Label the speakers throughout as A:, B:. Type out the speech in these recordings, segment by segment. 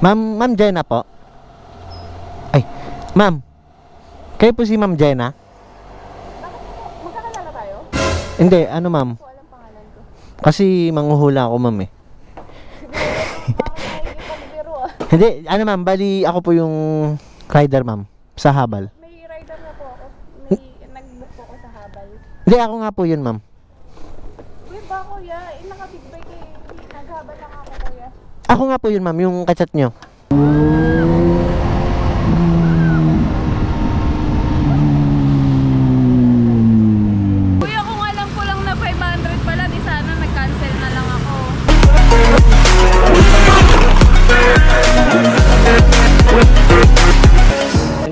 A: Ma'am Jenna po? Ay, ma'am. Kayo po si Ma'am Jenna?
B: Magkakilala tayo?
A: Hindi, ano ma'am?
B: Ko alam pangalan ko.
A: Kasi manghuhula ako ma'am eh.
B: Pagbiro ah.
A: Hindi, ano ma'am, bali ako po yung rider ma'am, sa habal.
B: May rider na po ako. May nag-book po ako sa habal.
A: Hindi, ako nga po yun ma'am.
B: Uy ba kuya? Naka-big bike eh. Naghabal lang ako kuya.
A: Ako nga po yun ma'am, yung kachat nyo.
B: Kuya kung alam ko lang na 500 pala, di sana nag-cancel na lang ako.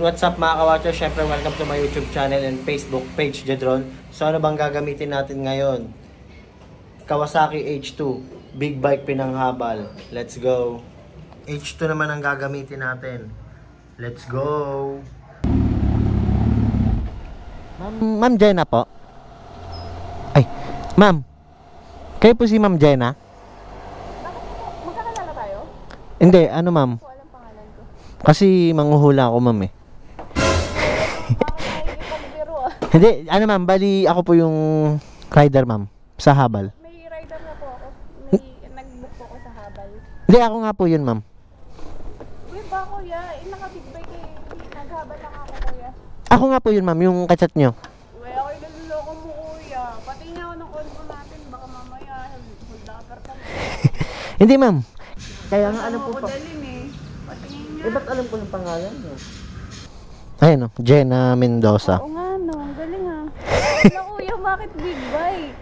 A: What's up mga ka-watcher? Syempre welcome to my YouTube channel and Facebook page, Jedron. So ano bang gagamitin natin ngayon? Kawasaki H2 Big bike pinanghabal. Let's go. H2 naman ang gagamitin natin. Let's go. Ma'am Jenna po? Ay, ma'am. Kayo po si Ma'am Jenna?
B: Magkakilala tayo?
A: Hindi, ano ma'am?
B: Ko alam pangalan ko.
A: Kasi manghuhula ako ma'am eh.
B: Pagbiro ah.
A: Hindi, ano ma'am, bali ako po yung rider ma'am, sa habal.
B: May rider na po ako. May nag-book po ako sa habal.
A: Hindi, ako nga po yun ma'am.
B: Uy ba kuya? Naka-big bike eh. Naghabal lang ako kuya.
A: Ako nga po yun ma'am, yung kachat nyo.
B: Uy ako'y naluloko mo kuya. Pati nga ako ng konto natin. Baka mamaya huldaper ka mo.
A: Hindi ma'am. Kaya nga alam po pa.
B: Dalim eh. Patingin nga.
A: Eh, ba't alam ko yung pangalan nyo? Ayun o, Jenna Mendoza.
B: Oo nga no, ang galing ah. Wala kuya, bakit big bike?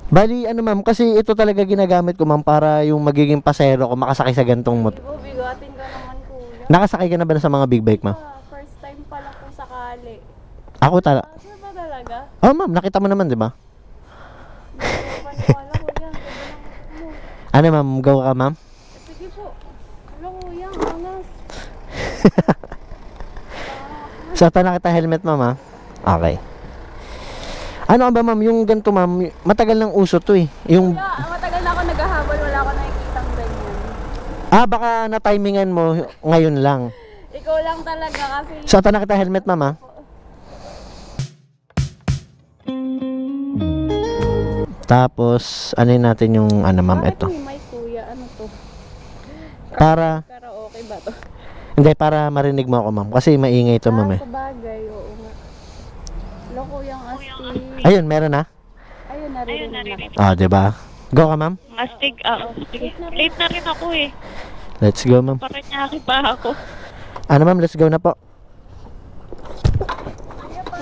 A: Bali, ano ma'am, kasi ito talaga ginagamit ko ma'am para yung magiging pasero ko makasakay sa gantong motor.
B: Ikaw, bigatin ka naman kuya.
A: Nakasakay ka na ba sa mga big bike ma'am?
B: First time pa lang kung sakali.
A: Ako talaga.
B: Sure ba talaga?
A: Oh ma'am, nakita mo naman di ba?
B: Hindi ko paniwala kuya, ang ganda ng mo.
A: Ano ma'am, go ka ma'am?
B: Sige po. Wala kuya, ang angas.
A: So, ito nakita helmet ma'am ha? Okay. Ano ba ma'am, yung ganito ma'am, matagal nang uso to eh. Yung,
B: Wala, matagal na ako naghahabol, wala ako nakikitang ganyan.
A: baka na-timingan mo ngayon lang.
B: Ikaw lang talaga kasi.
A: So, ito nakita helmet ma'am ha? Tapos, ano yun natin yung, ano ma'am,
B: Bakit
A: ito.
B: may mic kuya? Ano to?
A: Para,
B: Karaoke ba to?
A: hindi, para marinig mo ako ma'am. Kasi maingay ito ma'am eh.
B: Sa bagay, oo nga. Hello kuyang astig.
A: Ayun, meron na.
B: Ayun, naririnig na.
A: Ah, diba? Go ka ma'am.
C: Astig, sige. Late na rin ako eh.
A: Let's go ma'am.
C: Paranaque pa ako.
A: Ano ma'am, let's go na po.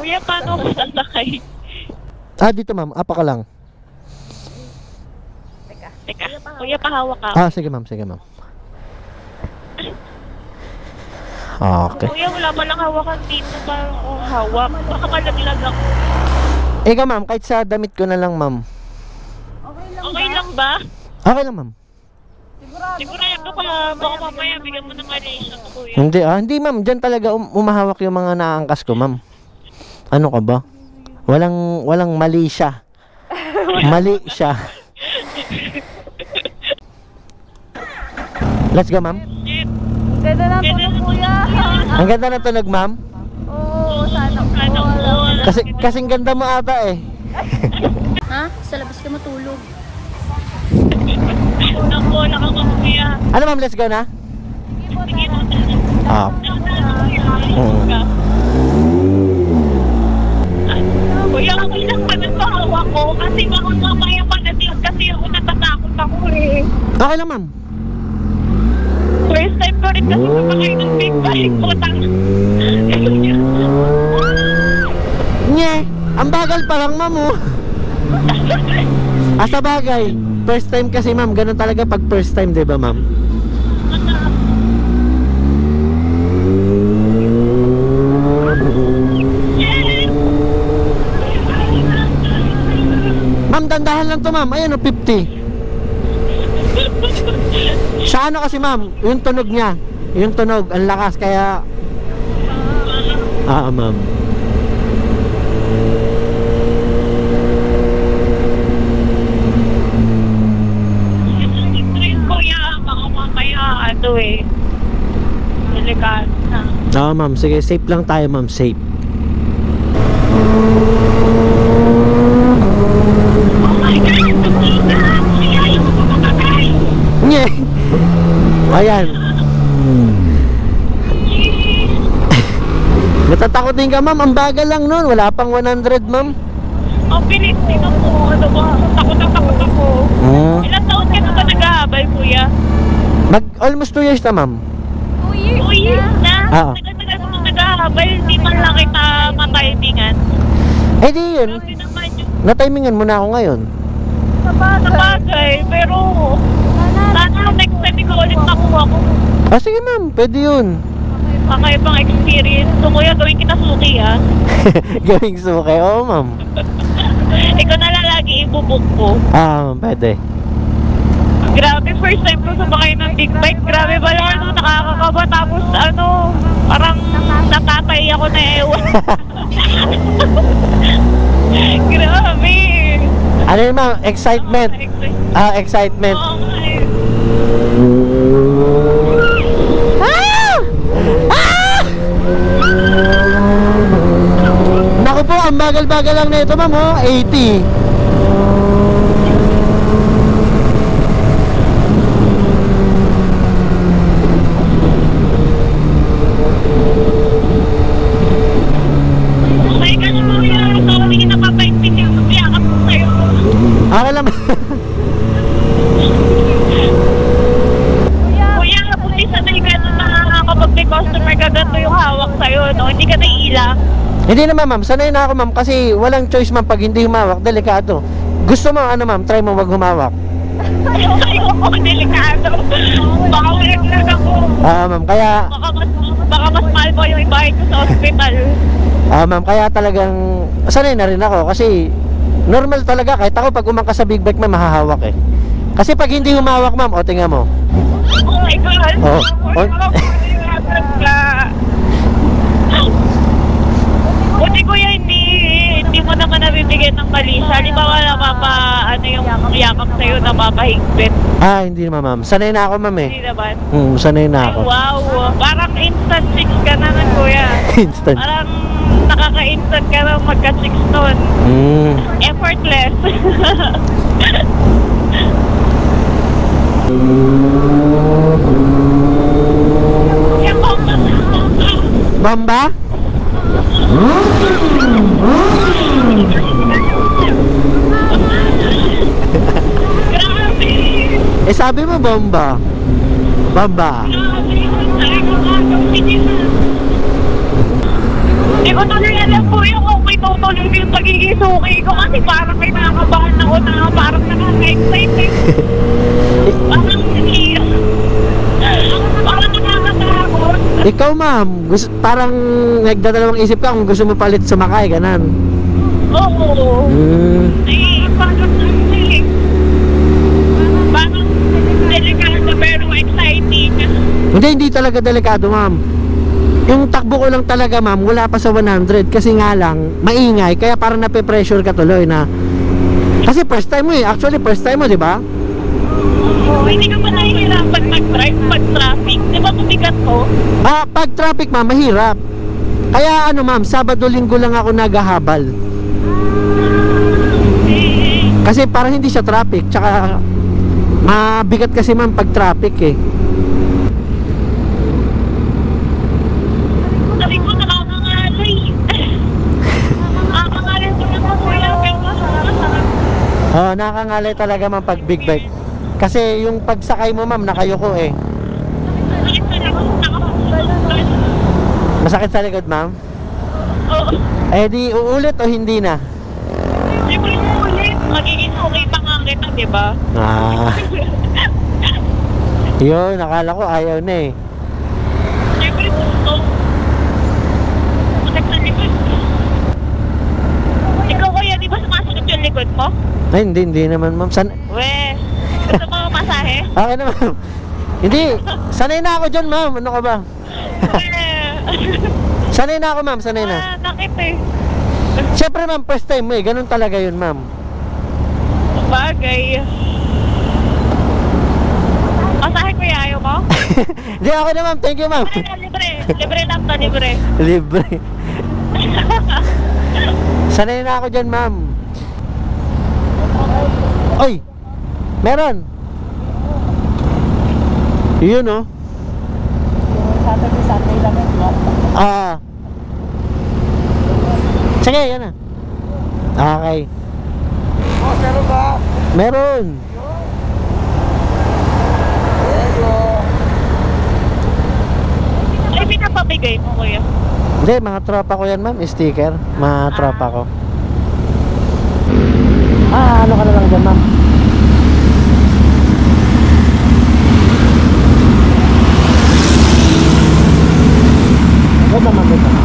C: Kuya, paano ako sasakay?
A: Dito ma'am, apa ka lang.
C: Teka, kuya, pahawak ka.
A: Sige ma'am, sige ma'am. Okay.
C: Kuya, wala pa lang hawakan dito. Parang hawak. Baka malaglag ako.
A: Ikaw ma'am, kahit sa damit ko na lang ma'am.
C: Okay lang ba?
A: Okay lang ma'am.
C: Sigurado ka. Baka mamaya bigyan mo ng Malaysia ko, kuya.
A: Hindi ma'am, dyan talaga umahawak yung mga naangkas ko ma'am. Ano ka ba? Walang mali siya. Mali siya. Let's go ma'am.
B: Ganda ng tulog kuya.
A: Ang ganda ng tunog ma'am.
B: Oo, sana
C: Ano
B: all.
A: Kasi kasing ganda mo ata eh.
B: Ha? Sa labas ka matulog.
C: Naku, wala ka kuya.
A: Ano ma'am, let's go na?
C: Sige mo. Kuya, okay lang pa na hawak ko. Kasi baka mamaya pagdating kasi ako natatakot ako eh.
A: Okay lang ma'am.
C: First time ko rin kasi sumakay ng big bike ko.
A: Nye, ang bagal pa lang ma'am oh. Sa bagay, first time kasi ma'am, ganun talaga pag first time, 'di ba ma'am? Ma'am, dandahan lang to ma'am. Ayan o, 50. Sa ano kasi ma'am, yung tunog niya. Yung tunog, ang lakas kaya... ma'am.
C: Kuya, baka mamaya ano eh. delikado na.
A: Oo, ma'am. Sige, safe lang tayo, ma'am. Safe.
C: Oh my God! Nakita! Kuya, ayaw ko mamatay!
A: Nye! Ayan. Natatakotin ka, ma'am. Ang bagal lang nun. Wala pang 100, ma'am.
C: Ang bilis din ako. Ano ba? Takot ako. Ilang taon ka na ba nag-aabay, kuya?
A: Almost 2 years na, ma'am.
C: 2 years na?
A: Oo.
C: Tagal-tagal mo nag-aabay, hindi man lang kita matimingan.
A: Eh di yun.
C: Grabe naman yung
A: Natimingan mo na ako ngayon.
C: sabagay. Pero, sana next time ikaw ulit nakuha ko.
A: Ah, sige, ma'am. Pwede yun.
C: Kakaibang experience. So, kuya, gawin kita suki, ah.
A: Gawing suke. Oo, ma'am.
C: Ikaw na lang lagi ibubuk ko.
A: Ah, ma'am. Pwede.
C: Grabe, first time ko sumakay ng big bike. Grabe pala, ano, nakakakaba. Tapos, ano, parang natatay ako na ewan. Grabe.
A: Ano yun, ma'am? Excitement. Ah, excitement.
C: Okay.
A: Ah! Ah! Naku po, ang bagal-bagal lang na ito, ma'am, oh. 80.
C: Okay ka na, kuya. Sorry, hindi napapaintindihan ko. Yakap ko sa'yo.
A: Okay lang.
C: Kuya, buti sanay ka na kapag may customer ka, ganito yung hawak sa'yo, no? Hindi ka naiilang.
A: Hindi naman, ma'am. Sanay na ako, ma'am. Kasi walang choice, ma'am. Pag hindi humawak, delikado. Gusto mo, ano, ma'am? Try mo wag humawak.
C: Ayoko, delikado. Baka ulit ako.
A: Ah, ma'am. Kaya,
C: Baka mas mahal mo yung ibahin ko sa hospital.
A: ma'am, kaya talagang sanay na rin ako. Kasi, normal talaga. Kahit ako, pag umangkas sa big bike, ma'am, mahahawak eh. Kasi pag hindi humawak, ma'am, o, tingnan mo.
C: Oh my God.
A: Oh.
C: Buti kuya, hindi mo naman nabibigyan ng mali. Halimbawa na ano yung yakap sa'yo na mapahigpit.
A: Ah, hindi naman, ma'am. Sanay na ako, ma'am eh.
C: Hindi naman.
A: Sanay na
C: Ay,
A: ako.
C: wow. Parang instant 6 ka na nun, kuya.
A: Instant.
C: Parang nakaka-instant ka na magka-6 nun. Effortless. Yung
A: Bamba?
C: grabe.
A: Eh, sabi mo bomba. Bamba.
C: Hindi ko tuloy alam po yung kung may tutuloy yung pagiging suki ko kasi parang may nakakabahan ako na parang nakaka-excited. Parang nakakatakot.
A: Ikaw, ma'am, parang nagdadalawang isip ka kung gusto mo palit sumakay, ganan.
C: Oo. Ay, parang parang delikado pero exciting.
A: Hindi talaga delikado, ma'am. Yung takbo ko lang talaga, ma'am, wala pa sa 100 kasi nga lang, maingay, kaya parang nape-pressure ka tuloy na. Kasi first time mo eh, actually first time mo, di ba?
C: Oo, hindi ka pa nahihirapan mag-drive pag traffic. Di ba mabigat to?
A: Ah, pag traffic, ma'am, mahirap. Kaya ano, ma'am, Sabado, Linggo lang ako naghahabal.
C: Eh,
A: Kasi parang hindi siya traffic, tsaka mabigat kasi, ma'am, pag traffic eh.
C: sabi ko nakakangalay. Nakakangalay ko na kuya. Pero
A: Oh, nakakangalay talaga, ma'am, pag big bike. Kasi yung pagsakay mo, ma'am, nakayuko eh. Masakit sa likod, ma'am?
C: Oo.
A: Eh di uulit o hindi na?
C: Siyempre ulit. Magiging okay pa nga kita, di ba?
A: Ah. Yun, nakala ko ayaw na eh.
C: Siyempre gusto. Masakit sa likod. Ikaw kuya, di ba sumasakit yung likod mo?
A: Ay, hindi naman, ma'am.
C: We, gusto mo masahe?
A: Okay na, ma'am. Hindi, sanay na ako dyan, ma'am. Ano ka ba? Sanay na ako, ma'am. Sanay na.
C: Nakit eh.
A: Siyempre, ma'am, first time mo eh. Ganun talaga yun, ma'am.
C: Bagay. Masahe kuya, ayaw mo?
A: Hindi, ako na ma'am. Thank you ma'am.
C: Libre. Libre lang to, libre.
A: Libre. Sanay na ako dyan ma'am. Oy! Meron! Yun oh.
B: Saturday lang yun, diba?
A: Ah. Sige, yan na. Okay.
B: Oh, meron ba?
A: Meron.
C: Ay, pinapabigay mo, kuya.
A: Hindi, mga tropa ko yan ma'am. Sticker. Mga tropa ko. Ano ka na lang dyan ma'am? Wait lang ma'am, wait lang.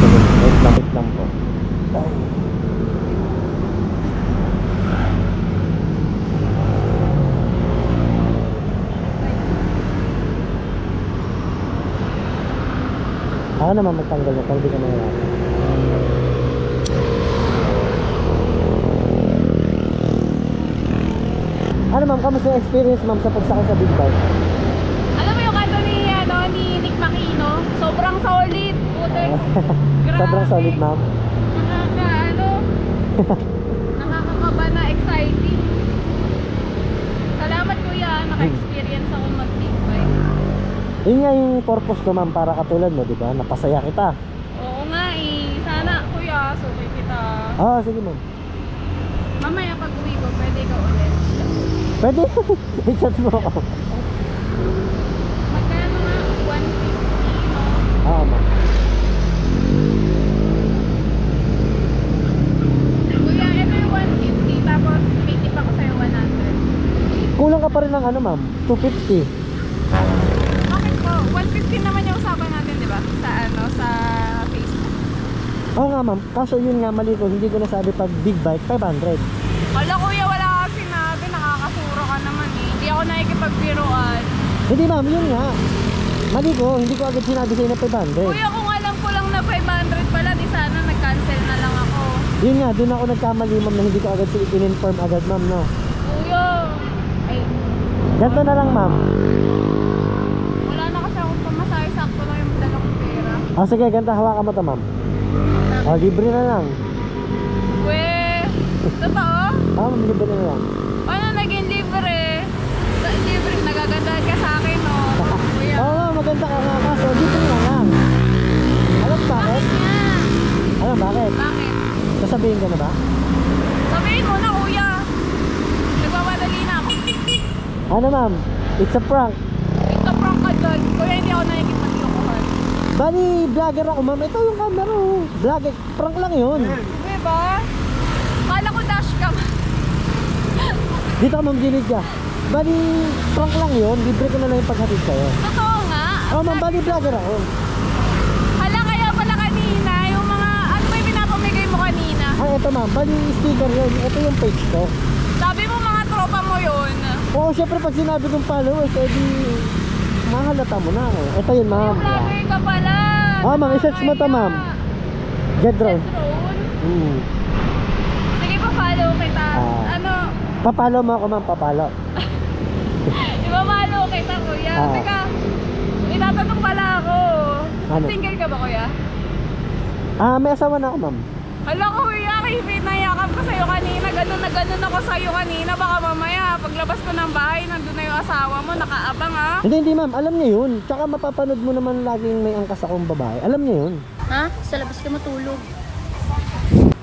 A: Sige, wait lang po. Ako naman magtanggal na pag di ka nangyayari. Ano ma'am, kamusta yung experience ma'am sa pagsakay sa big bike?
B: Alam mo yung kanto ni Nick Makino? Sobrang solid. Putek.
A: Sobrang solid ma'am.
B: Nakakakaba na exciting. Salamat kuya, naka-experience ako mag-big bike.
A: Yun nga yung purpose ko ma'am, para katulad mo, di ba? Napasaya kita.
B: Oo nga eh. Sana kuya, sukay kita.
A: Sige ma'am.
B: Mamaya pag uwi ko, pwede ka ulit.
A: Pwede, i-chat mo ako.
B: Magkano nga? 150, no?
A: Ma'am.
B: Kuya, ito yung 150, tapos may tip ako sa'yo 100.
A: Kulang ka pa rin ng ano ma'am, 250.
B: Okay po, 150 naman yung usapan natin, di ba? Sa Facebook.
A: Oo nga ma'am, kaso yun nga mali ko, hindi ko nasabi pag big bike, 500.
B: Wala kuya, wala ka sinabi, nakakasuro ka naman eh. Hindi ako nakikipagbiruan.
A: Hindi ma'am, yun nga. Mali ko, hindi ko agad sinabi sa'yo na 500.
B: Kuya, kung alam ko lang na 500 pala, di sana nag-cancel na lang ako.
A: Yun nga, doon ako nagkamali ma'am na hindi ko agad in-inform agad ma'am, no?
B: Kuya, ay,
A: Ganto na lang ma'am.
B: wala na kasi akong pamasahe, sakto lang yung dala kong pera.
A: Sige, ganito, hawakan mo to ma'am. Libre na lang.
B: Totoo?
A: Ma'am, libre na lang.
B: Paano naging libre? Libre, nagagandahan ka sa akin, no? Kuya.
A: Ma'am, maganda ka nga, kaso libre na lang. Alam bakit?
B: Nga.
A: Alam bakit?
B: Bakit?
A: Sasabihin ka na ba?
B: Sabihin mo na, kuya. Nagmamadali na ako.
A: Ano ma'am? It's a prank.
B: Ito prank ka dyan. Kuya, hindi ako nakikipaglokohan.
A: Bali, vlogger ako ma'am. Ito yung camera oh. Vlogger, prank lang yun.
B: Di ba? Kala ko dashcam.
A: Dito ka ma'am, gilid ka. Bali, prank lang yun. Libre ko na lang yung paghatid sa'yo.
B: Totoo nga.
A: Ma'am, bali vlogger ako.
B: Hala, kaya pala kanina, yung mga, ano ba yung pinapamigay mo kanina?
A: Ito ma'am, bali sticker yun. Ito yung page ko.
B: Sabi mo mga tropa mo yun.
A: Oo, syempre pag sinabi kong followers, edi mahalata mo na ako. Ito yun ma'am.
B: Vlogger ka pala.
A: Ma'am, i-search mo to ma'am. Jedron.
B: Jedron? Sige pa, follow kita. Ano?
A: Papalo mo ako ma'am, papalo.
B: Ipapalo kita kuya. Teka, itatanong pala ako.
A: Ano?
B: Single ka ba kuya?
A: May asawa na ako ma'am.
B: Hala kuya, nayakap ko sa'yo kanina. Ganun na ganun ako sa'yo kanina. Baka mamaya, paglabas ko ng bahay, nandun na yung asawa mo. Nakaabang ha?
A: Hindi ma'am, alam niya yun. Tsaka mapapanood mo naman laging may angkas akong babae. Alam niya yun.
B: Ha? Sa labas ka matulog.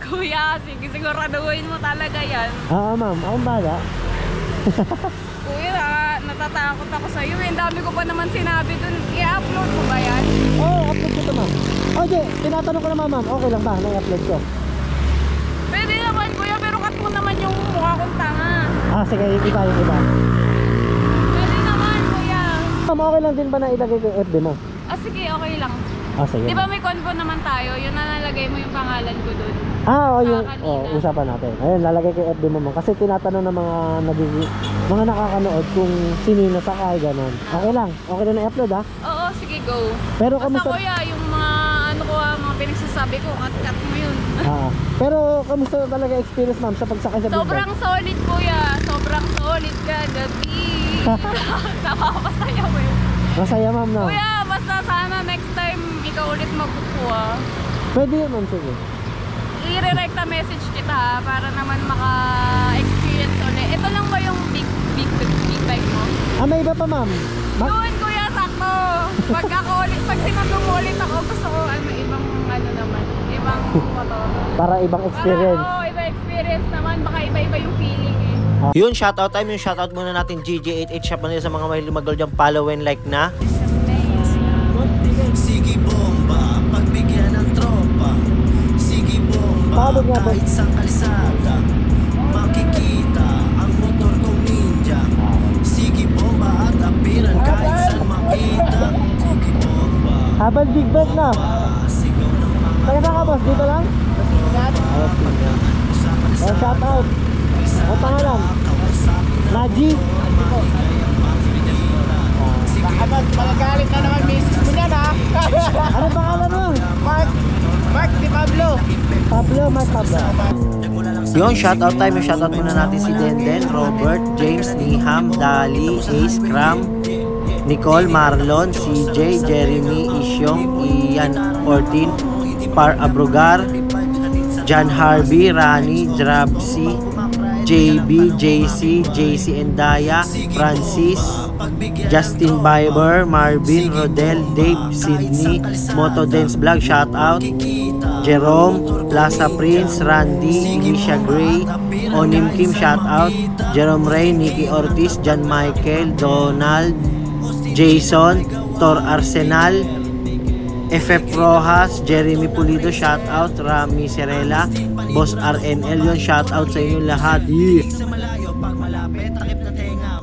B: Kuya, sige, siguraduhin mo talaga yan.
A: Ma'am, akong bahala.
B: Kuya, natatakot ako sa'yo. Ang dami ko pa naman sinabi dun. I-upload mo ba yan?
A: Oo, upload ko ito ma'am. Di, tinatanong ko naman ma'am, okay lang ba na i-upload ko?
B: Pwede naman kuya, pero cut mo naman yung mukha kong tanga.
A: Sige, yung iba.
B: Pwede naman kuya.
A: Ma'am, okay lang din ba na ilagay ko yung FB mo?
B: Sige, okay lang.
A: Sige.
B: Di ba may convo naman tayo? Yun na nalagay mo yung pangalan ko dun.
A: Yung
B: Kanina.
A: usapan natin. Ayun, lalagay ko yung FB mo ma'am. Kasi tinatanong ng mga nakakanood kung sino yung nasakay, gano'n. Okay lang, okay na i-upload ha?
B: Oo, sige, go.
A: Pero
B: Basta
A: kamusta?
B: kuya, yung mga mga pinagsasabi ko, cut mo yun.
A: Pero kamusta talaga experience ma'am sa pagsakay sa big bike?
B: Sobrang solid kuya. Sobrang solid ka, gabi. Napapasaya mo yun.
A: Masaya ma'am, no?
B: Kuya, basta sana next time ikaw ulit magkukuha.
A: Pwede yun ma'am, sige.
B: I-redirect na message kita ha, para naman maka-experience ulit. Ito lang ba yung big bike mo?
A: Ah, may iba pa ma'am.
B: Yun kuya, sakto. Pag sinundong mo ulit ako, gusto ko ibang naman, ibang motor.
A: Para ibang experience.
B: Para, ibang experience naman, baka iba-iba yung feeling eh.
A: Yun, shoutout time. Yung shoutout muna natin GJ88 shop nila sa mga mahilig mag-gold dyan. Follow and like na.
D: Sige bomba, pagbigyan ng tropa. Sige bomba, kahit sa kalsada makikita ang motor kong ninja. Sige bomba at apiran kahit saan makita. Sige bomba,
A: Habang big bag na.
D: sigaw ng mga
A: Tayo na ka boss, dito lang? Oh, shoutout. Ang pangalan? Naji.
E: Malagalit na naman misis mo niyan ha.
A: Ano pangalan mo?
E: Mark Di Pablo.
A: Mark Pablo. Yun, shoutout time. Yung shoutout muna natin si Denden, Robert, James, Niham, Dali, Ace, Cram, Nicole, Marlon, CJ, Jeremy, Isyong, Ian, 14, Par Abrugar, John Harvey, Rani, Drabsi, JB, JC Endaya, Francis, Justin Bieber, Marvin, Rodel, Dave, Sydney, Moto Dance Vlog, shoutout, Jerome, Plaza Prince, Randy, Alicia Gray, Onim Kim, shoutout, Jerome Ray, Nicky Ortiz, John Michael, Donald, Jason, Tor Arsenal, FF Rojas, Jeremy Pulido, shoutout, Rami Serela, Boss RNL, yun, shoutout sa inyo lahat. Yeah.
D: sa malayo pag malapit, takip na tenga.